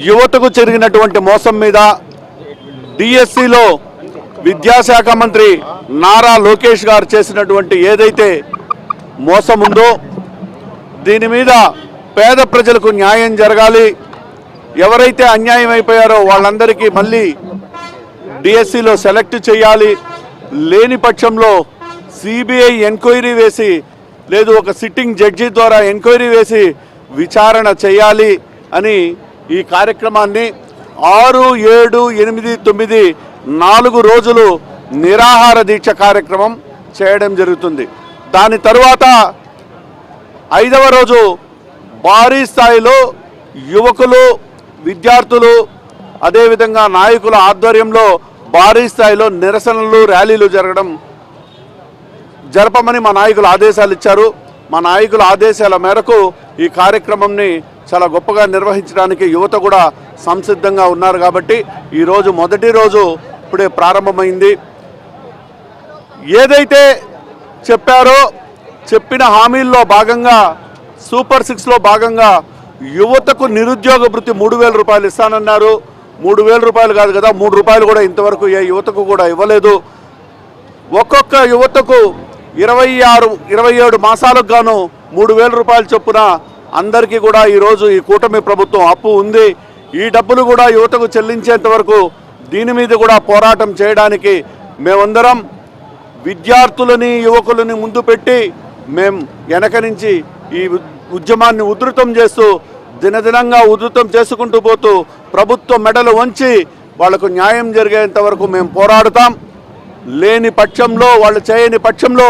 యువతకు జరిగినటువంటి మోసం మీద డిఎస్సిలో విద్యాశాఖ మంత్రి నారా లోకేష్ గారు చేసినటువంటి ఏదైతే మోసం ఉందో దీని మీద పేద ప్రజలకు న్యాయం జరగాలి. ఎవరైతే అన్యాయం అయిపోయారో వాళ్ళందరికీ మళ్ళీ డిఎస్సిలో సెలెక్ట్ చేయాలి. లేని పక్షంలో సిబిఐ ఎంక్వైరీ వేసి లేదు ఒక సిట్టింగ్ జడ్జి ద్వారా ఎంక్వైరీ వేసి విచారణ చేయాలి అని ఈ కార్యక్రమాన్ని 6, 7, 8, 9 4 రోజులు నిరాహార దీక్ష కార్యక్రమం చేయడం జరుగుతుంది. దాని తరువాత 5వ రోజు భారీ స్థాయిలో యువకులు, విద్యార్థులు, అదేవిధంగా నాయకుల ఆధ్వర్యంలో భారీ స్థాయిలో నిరసనలు, ర్యాలీలు జరపమని మా నాయకులు ఆదేశాలు ఇచ్చారు. మా నాయకుల ఆదేశాల మేరకు ఈ కార్యక్రమంని చాలా గొప్పగా నిర్వహించడానికి యువత కూడా సంసిద్ధంగా ఉన్నారు. కాబట్టి ఈరోజు మొదటి రోజు ఇప్పుడే ప్రారంభమైంది. ఏదైతే చెప్పారో చెప్పిన హామీల్లో భాగంగా సూపర్ 6లో భాగంగా యువతకు నిరుద్యోగ భృతి 3,000 రూపాయలు ఇస్తానన్నారు. 3,000 రూపాయలు కాదు కదా, 3 రూపాయలు కూడా ఇంతవరకు ఏ యువతకు కూడా ఇవ్వలేదు. ఒక్కొక్క యువతకు 26, 27 మాసాలకు గాను 3,000 రూపాయలు చొప్పున అందరికీ కూడా ఈరోజు ఈ కూటమి ప్రభుత్వం అప్పు ఉంది. ఈ డబ్బులు కూడా యువతకు చెల్లించేంత వరకు దీని మీద కూడా పోరాటం చేయడానికి మేమందరం విద్యార్థులని, యువకులని ముందు పెట్టి మేము వెనక నుంచి ఈ ఉద్యమాన్ని ఉధృతం చేస్తూ దినదినంగా ఉధృతం చేసుకుంటూ పోతూ ప్రభుత్వం మెడలు వంచి వాళ్లకు న్యాయం జరిగేంత వరకు మేము పోరాడుతాం. లేని పక్షంలో, వాళ్ళు చేయని పక్షంలో